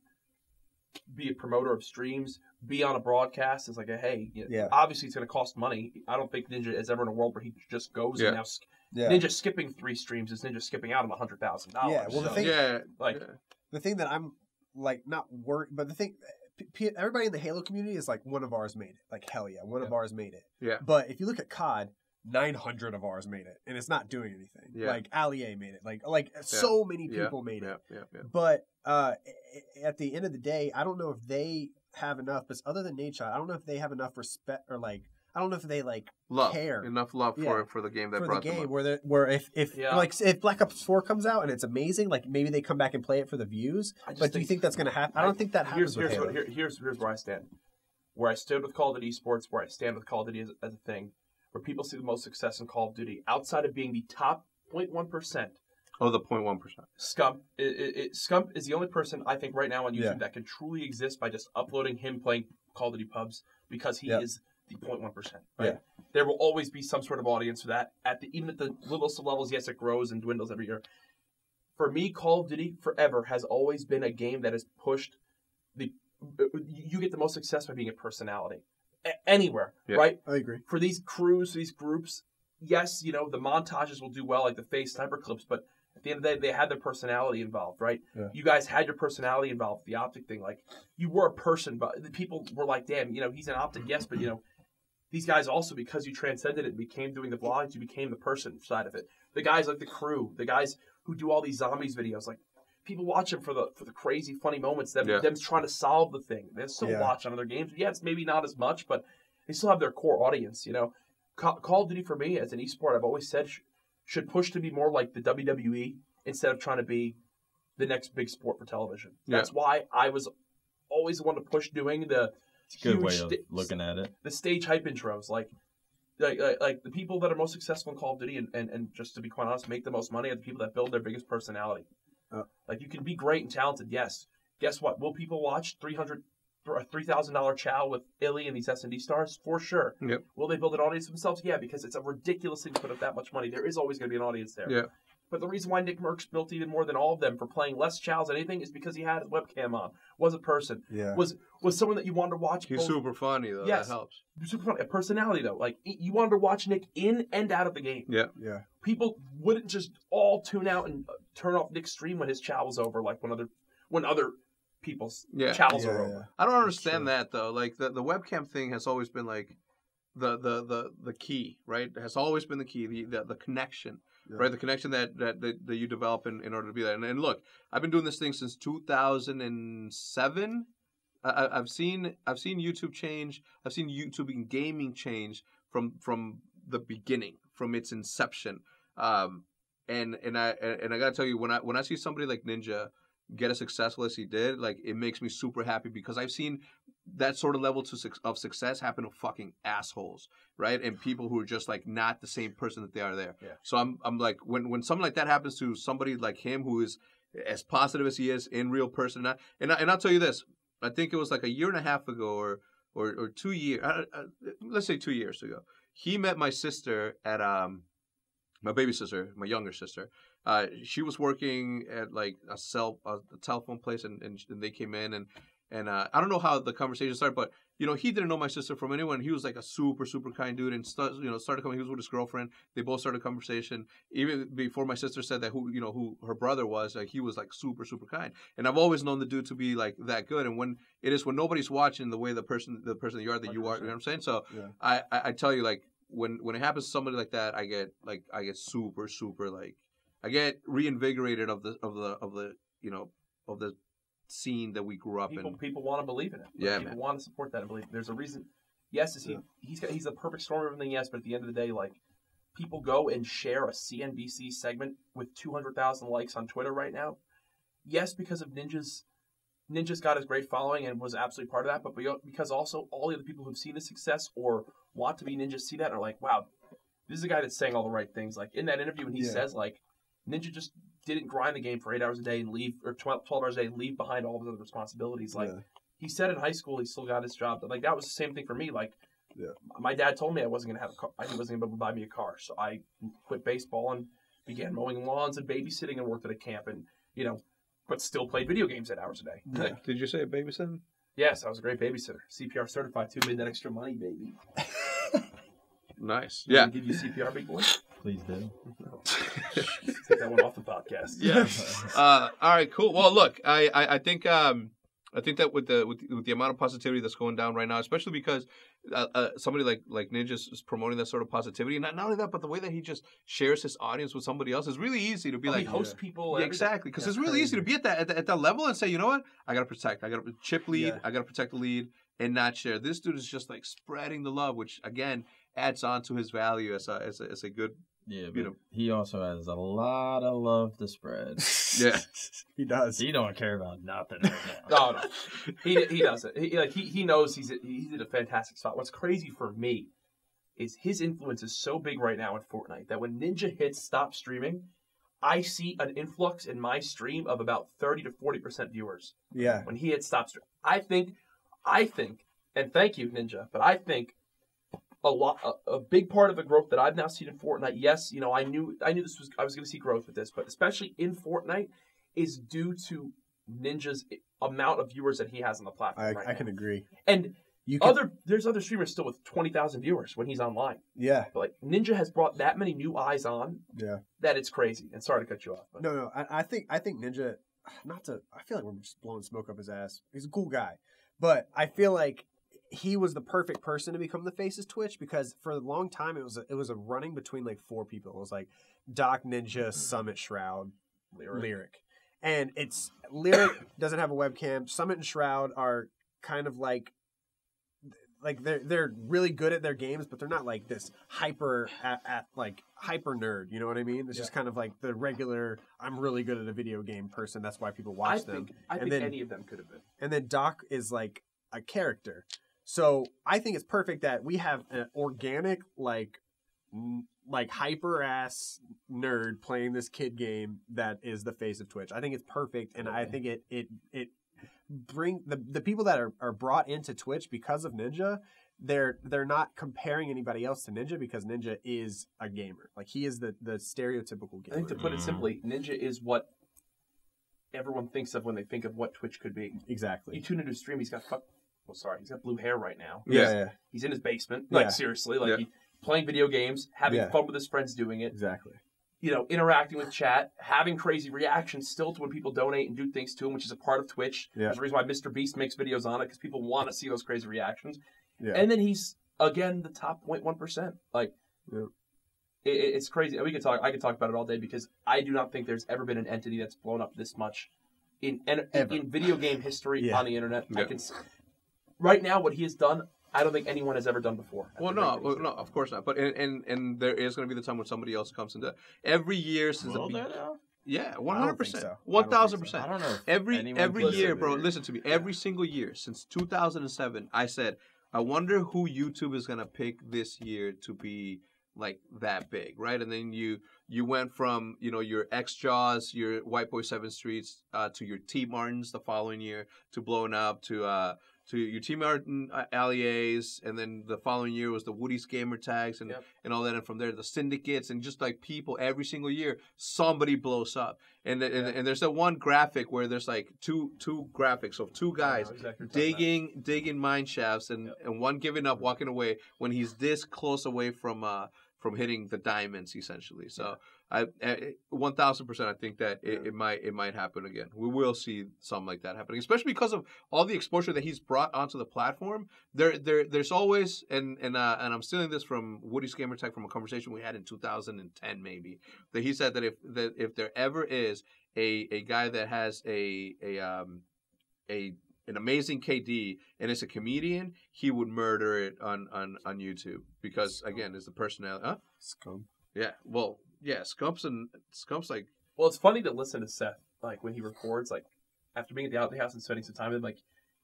C: be a promoter of streams, be on a broadcast. It's like, obviously it's going to cost money. I don't think Ninja is ever in a world where he just goes and now Ninja skipping 3 streams is Ninja skipping out on $100,000.
B: Yeah, well, the thing that I'm like not worried, but the thing. Everybody in the Halo community is like, one of ours made it. Like, hell yeah, one of ours made it. Yeah. But if you look at COD, 900 of ours made it, and it's not doing anything. Yeah. Like, Allier made it. Like so many people made it. Yeah. But at the end of the day, I don't know if they have enough, but other than Nate Shot, I don't know if they have enough respect or like, I don't know if they like care
A: enough love for the game that
B: for
A: brought
B: the game
A: them up.
B: where if Black Ops 4 comes out and it's amazing, like maybe they come back and play it for the views. But do you think that's going to happen? I don't think that happens.
C: Here's where I stand. Where I stood with Call of Duty Esports, where I stand with Call of Duty as a thing. where people see the most success in Call of Duty outside of being the top 0.1%.
A: Oh, the 0.1%.
C: SCUF is the only person I think right now on YouTube that can truly exist by just uploading him playing Call of Duty pubs because he is the 0.1%. Right? Yeah. There will always be some sort of audience for that. Even at the littlest of levels, yes, it grows and dwindles every year. For me, Call of Duty forever has always been a game that has pushed you get the most success by being a personality. Anywhere, right?
B: I agree.
C: For these crews, these groups, yes, the montages will do well, like the face sniper clips, but at the end of the day, they had their personality involved, right? Yeah. You guys had your personality involved, the OpTic thing. Like, you were a person, but the people were like, damn, he's an OpTic, yes, but, these guys also, because you transcended it and became doing the vlogs, you became the person side of it. The guys like the crew, the guys who do all these zombies videos, like, people watch them for the crazy, funny moments, them trying to solve the thing. They still watch on other games. Yeah, it's maybe not as much, but they still have their core audience, Call of Duty, for me, as an esport, I've always said, should push to be more like the WWE instead of trying to be the next big sport for television. That's why I was always the one to push doing the
D: good way of looking at it.
C: The stage hype intros, like the people that are most successful in Call of Duty and just to be quite honest, make the most money are the people that build their biggest personality. Like, you can be great and talented, yes. Guess what? Will people watch $3,000 chow with Illy and these S&D stars? For sure.
A: Yep.
C: Will they build an audience themselves? Yeah, because it's a ridiculous thing to put up that much money. There is always going to be an audience there.
A: Yeah.
C: But the reason why Nick Merckx built even more than all of them for playing less chows than anything is because he had his webcam on, was a person, was someone that you wanted to watch.
A: He's super funny, though.
C: Yes.
A: That helps.
C: Super funny. A personality, though. Like, you wanted to watch Nick in and out of the game.
A: Yeah.
B: Yeah.
C: People wouldn't just all tune out and turn off Nick's stream when his chow was over, like when other people's chows are over.
A: I don't understand that, though. Like, the webcam thing has always been, like, the key, right? It has always been the key, the connection. Yeah. Right, the connection that you develop in order to be that. And look, I've been doing this thing since 2007. I've seen YouTube change. I've seen YouTube and gaming change from the beginning, from its inception. And I gotta tell you, when I see somebody like Ninja get as successful as he did, like, it makes me super happy because I've seen that sort of level of success happen to fucking assholes, right? And people who are just, like, not the same person that they are there. Yeah. So I'm like, when something like that happens to somebody like him who is as positive as he is in real person, and I'll tell you this, I think it was like a year and a half ago or 2 years, let's say 2 years ago, he met my sister at my baby sister, my younger sister. She was working at, like, a telephone place, and they came in and I don't know how the conversation started, but he didn't know my sister from anyone. He was like a super kind dude, and started coming. He was with his girlfriend. They both started a conversation even before my sister said that who her brother was. Like, he was like super kind. And I've always known the dude to be like that good. And when nobody's watching the way the person that you are, that you are, you know what I'm saying? So yeah. I tell you, like, when it happens to somebody like that, I get super like, I get reinvigorated of the scene that we grew up in.
C: People want to believe in it.
A: Yeah,
C: people want to support that and believe. There's a reason. Yes, he's a perfect storm of everything. Yes, but at the end of the day, like, people go and share a CNBC segment with 200,000 likes on Twitter right now. Yes, because of Ninja's got his great following and was absolutely part of that, but because also all the other people who've seen his success or want to be Ninja see that and are like, wow, this is a guy that's saying all the right things. Like, in that interview when he says, like, Ninja just didn't grind the game for 8 hours a day and leave, or 12 hours a day and leave behind all of his other responsibilities. Like, he said in high school he still got his job. Like, that was the same thing for me. Like, my dad told me I wasn't going to have a car. He wasn't going to be able to buy me a car. So I quit baseball and began mowing lawns and babysitting and worked at a camp and, but still played video games 8 hours a day.
A: Yeah. Like, did you say babysitting?
C: Yes, I was a great babysitter. CPR certified too. Made that extra money, baby.
A: Nice.
C: Yeah. Give you CPR, big boy?
D: Please do.
C: Take that one off the podcast.
A: Yeah. All right. Cool. Well, look, I think that with the amount of positivity that's going down right now, especially because somebody like Ninja is promoting that sort of positivity, not only that, but the way that he just shares his audience with somebody else is really easy to be like.
C: He hosts people.
A: Yeah, exactly. Because it's really easy to be at that level and say, you know what, I gotta protect. I gotta chip lead. Yeah. I gotta protect the lead and not share. This dude is just like spreading the love, which again adds on to his value as a good.
D: Yeah, but he also has a lot of love to spread.
A: Yeah,
B: he does.
D: He don't care about nothing right
C: now. No, he doesn't. He knows he's in a fantastic spot. What's crazy for me is his influence is so big right now in Fortnite that when Ninja Hits stop streaming, I see an influx in my stream of about 30 to 40% viewers.
B: Yeah.
C: When he hits stop stream. I think, and thank you, Ninja, but I think a big part of the growth that I've now seen in Fortnite, yes, I knew I was going to see growth with this, but especially in Fortnite, is due to Ninja's amount of viewers that he has on the platform.
B: I can agree.
C: And there's other streamers still with 20,000 viewers when he's online.
B: Yeah.
C: But like Ninja has brought that many new eyes on.
B: Yeah.
C: That it's crazy. And sorry to cut you off. But.
B: No. I think Ninja. I feel like we're just blowing smoke up his ass. He's a cool guy, but I feel like he was the perfect person to become the face of Twitch because for a long time it was a running between like 4 people. It was like Doc, Ninja, Summit, Shroud, Lyric. And it's Lyric doesn't have a webcam. Summit and Shroud are kind of like they're really good at their games, but they're not like this hyper nerd. You know what I mean? It's just kind of like the regular. I'm really good at a video game person. That's why people watch them.
C: I think any of them could have been.
B: And then Doc is like a character. So I think it's perfect that we have an organic like hyper ass nerd playing this kid game that is the face of Twitch. I think it's perfect, and I think it bring the people that are brought into Twitch because of Ninja. They're not comparing anybody else to Ninja because Ninja is a gamer. Like he is the stereotypical gamer.
C: I think to put it simply, Ninja is what everyone thinks of when they think of what Twitch could be.
B: Exactly.
C: You tune into his stream, he's got blue hair right now.
B: Yeah.
C: He's in his basement. Like seriously, like he's playing video games, having fun with his friends doing it.
B: Exactly.
C: Interacting with chat, having crazy reactions still to when people donate and do things to him, which is a part of Twitch. Yeah. There's a reason why Mr. Beast makes videos on it, because people want to see those crazy reactions. Yeah. And then he's, again, the top 0.1%. Like, it's crazy. I could talk about it all day, because I do not think there's ever been an entity that's blown up this much in video game history on the internet. Yeah. Right now, what he has done, I don't think anyone has ever done before.
A: Well, no, of course not. But and there is going to be the time when somebody else comes into every year since yeah, 100%, 1,000%.
D: I don't know.
A: Every year, bro. Listen to me. Every single year since 2007, I said, I wonder who YouTube is going to pick this year to be like that big, right? And then you went from your X Jaws, your White Boy 7 Streets, to your T Martins the following year, to blowing up to your T Martin Alliés, and then the following year was the Woody's Gamer Tags and all that, and from there the syndicates, and just like people every single year somebody blows up, and there's that one graphic where there's like two graphics of two guys digging mine shafts, and one giving up, walking away when he's this close away from hitting the diamonds essentially. So I 1,000% I think that it might happen again. We will see something like that happening, especially because of all the exposure that he's brought onto the platform. There's always and I'm stealing this from Woody's Gamer Tag from a conversation we had in 2010 maybe, that he said that if there ever is a guy that has an amazing KD and is a comedian, he would murder it on YouTube because again, it's the personality. Huh?
B: Scum.
A: Yeah. Well. Yeah, Scump's like.
C: Well, it's funny to listen to Seth like when he records, like after being at the OpTic House and spending some time with him, like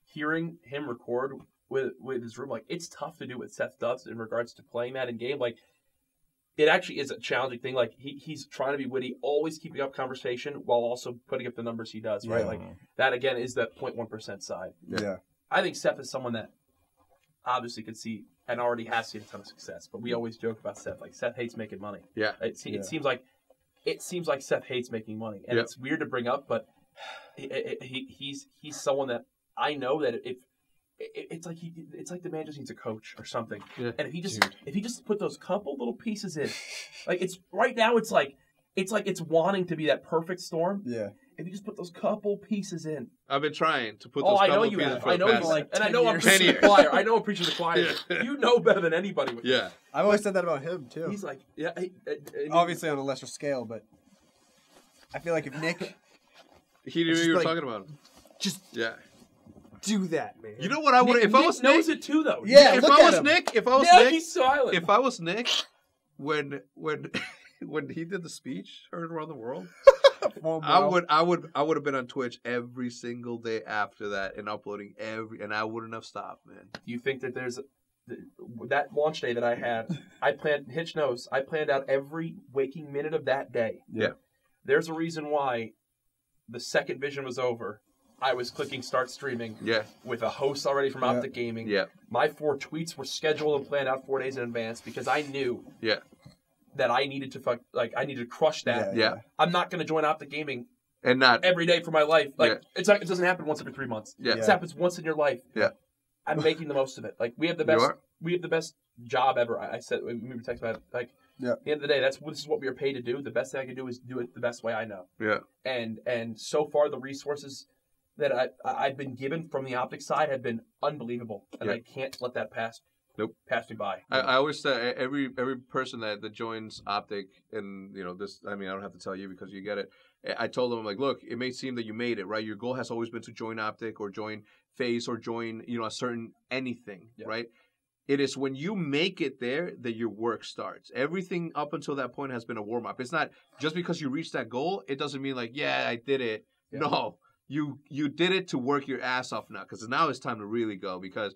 C: hearing him record with his room, like it's tough to do what Seth does in regards to playing that in game. Like it actually is a challenging thing. Like he's trying to be witty, always keeping up conversation while also putting up the numbers he does. Right, like that again is that 0.1% side.
B: Yeah,
C: I think Seth is someone that obviously could see. And already has seen a ton of success, but we always joke about Seth. Like Seth hates making money. Yeah, it seems like Seth hates making money, and it's weird to bring up, but he's someone that I know that if it's like the man just needs a coach or something. Yeah. And if he just put those couple little pieces in, like it's right now it's wanting to be that perfect storm.
B: Yeah.
C: If you just put those couple pieces in.
A: I've been trying to put those couple pieces in.
C: I know you have. And I know I'm preaching the choir. I know I'm preaching the choir. Yeah. You know better than anybody. With
B: this. I've always said that about him, too.
C: He's like,
B: obviously on a lesser scale, but I feel like if Nick...
A: He knew you were talking about him.
B: Just do that, man.
A: You know what I would... If I was Nick...
C: knows it, too, though.
B: Yeah,
A: if I was Nick...
C: he's silent.
A: If I was Nick, when he did the speech, heard around the world... I would have been on Twitch every single day after that and uploading and I wouldn't have stopped, man.
C: Do you think that there's that launch day that I had, Hitch knows, I planned out every waking minute of that day.
A: Yeah.
C: There's a reason why the second vision was over. I was clicking start streaming with a host already from OpTic Gaming.
A: Yeah.
C: My 4 tweets were scheduled and planned out 4 days in advance because I knew that I needed to I needed to crush that.
A: Yeah.
C: I'm not going to join OpTic Gaming
A: and not
C: every day for my life. Like it doesn't happen once every 3 months.
A: Yeah.
C: It happens once in your life.
A: Yeah.
C: I'm making the most of it. Like we have the best job ever. I said we were texting about it. Like at the end of the day, this is what we are paid to do. The best thing I can do is do it the best way I know.
A: Yeah.
C: And so far the resources that I've been given from the OpTic side have been unbelievable, and I can't let that pass me by.
A: I always say every person that joins OpTic, and this, I mean, I don't have to tell you because you get it. I told them, I'm like, look, it may seem that you made it, right? Your goal has always been to join OpTic or join FaZe or join a certain anything, right? It is when you make it there that your work starts. Everything up until that point has been a warm up. It's not just because you reach that goal. It doesn't mean like, I did it. Yeah. No. You did it to work your ass off now, because now it's time to really go, because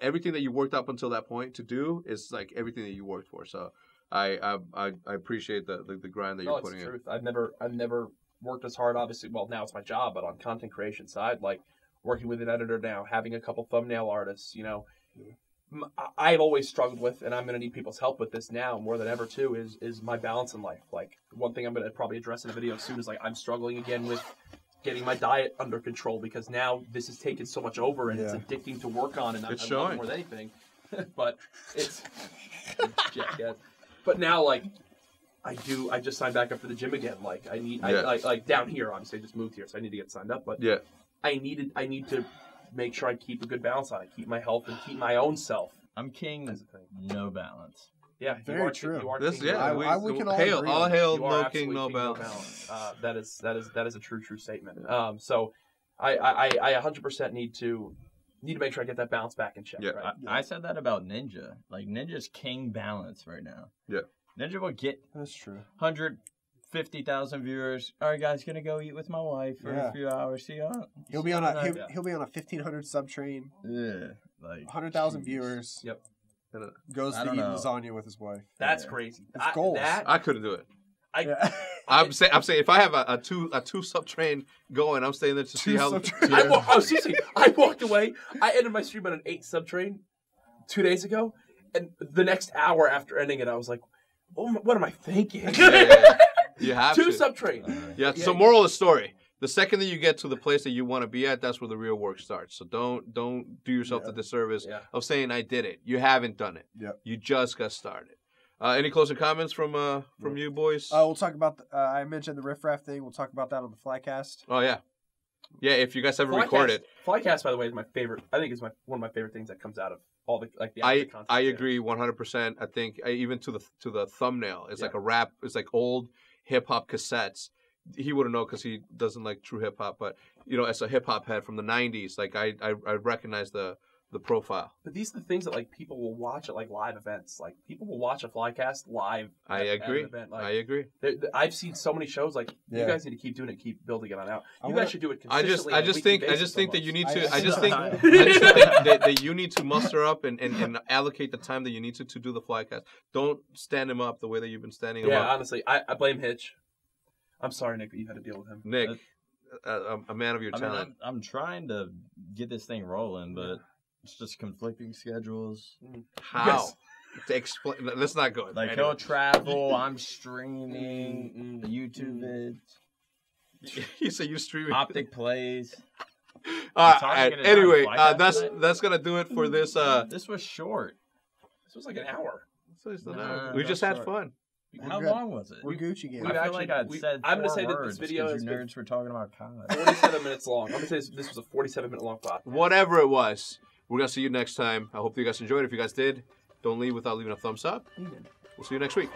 A: everything that you worked up until that point to do is like everything that you worked for. So I appreciate the grind that you're putting in.
C: I've never worked as hard. Obviously, well, now it's my job, but on content creation side, like working with an editor now, having a couple thumbnail artists, I've always struggled with, and I'm going to need people's help with this now more than ever too, is my balance in life. Like one thing I'm going to probably address in a video soon is like I'm struggling again with getting my diet under control, because now this has taken so much over and it's addicting to work on, and I'm loving more than anything. But it's jackass. But now, like, I just signed back up for the gym again. Like I need, like down here, obviously I just moved here, so I need to get signed up. But I need to make sure I keep a good balance on it, keep my health and keep my own self.
D: I'm king, no balance.
C: Yeah,
B: very true.
A: We can all
B: agree.
A: All hail, no king, no balance.
C: That is a true statement. So I 100% need to make sure I get that balance back in check.
A: Yeah.
C: Right?
D: I said that about Ninja. Like Ninja's king balance right now.
A: Yeah.
D: Ninja will get
B: that's true
D: 150,000 viewers. All right, guys, gonna go eat with my wife for a few hours. See y'all.
B: He'll be on a 1,500 sub train.
D: Yeah, like
B: 100,000 viewers.
C: Yep.
B: Goes to eat lasagna with his wife.
C: That's crazy.
B: It's goals.
A: I couldn't do it. I'm saying if I have a two sub train going, I'm staying there to see how.
C: Seriously, I walked away. I ended my stream on an 8 sub train 2 days ago, and the next hour after ending it, I was like, "Oh, what am I thinking?"
A: You have
C: 2 sub train.
A: So moral of the story: the second that you get to the place that you want to be at, that's where the real work starts. So don't do yourself the disservice of saying I did it. You haven't done it.
B: Yep.
A: You just got started. Any closing comments from you boys?
B: We'll talk about. I mentioned the riffraff thing. We'll talk about that on the Flycast.
A: Oh yeah. If you guys ever record it.
C: Flycast, by the way, is my favorite. I think it's one of my favorite things that comes out of all the content.
A: I agree 100%. I think even to the thumbnail, it's like a rap. It's like old hip hop cassettes. He wouldn't know because he doesn't like true hip hop, but as a hip hop head from the '90s, like I recognize the profile.
C: But these are the things that like people will watch at like live events. Like people will watch a Flycast live.
A: I agree.
C: At an event. Like,
A: I agree.
C: I've seen so many shows. Like you guys need to keep doing it, keep building it on out. You guys should do it consistently.
A: I just think that you need to. I just think that you need to muster up and allocate the time that you need to do the Flycast. Don't stand him up the way that you've been standing him up.
C: Yeah, honestly, I blame Hitch. I'm sorry, Nick, that you had to deal with him.
A: Nick, a man of your talent.
D: I'm trying to get this thing rolling, but it's just conflicting schedules.
A: How? To explain. Let's not go.
D: Like he'll travel. I'm streaming the YouTube vids.
A: You say you streaming
D: OpTic plays.
A: Anyway, that's gonna do it for this.
D: This was short.
C: This was like an hour.
A: We just had fun.
D: How long was it?
B: We're Gucci game.
D: I feel like I said
C: I'm going to say
D: that
C: this video is
D: nerds were talking about college.
C: 47 minutes long. I'm going to say this was a 47-minute long podcast.
A: Whatever it was, we're going to see you next time. I hope you guys enjoyed it. If you guys did, don't leave without leaving a thumbs up. We'll see you next week.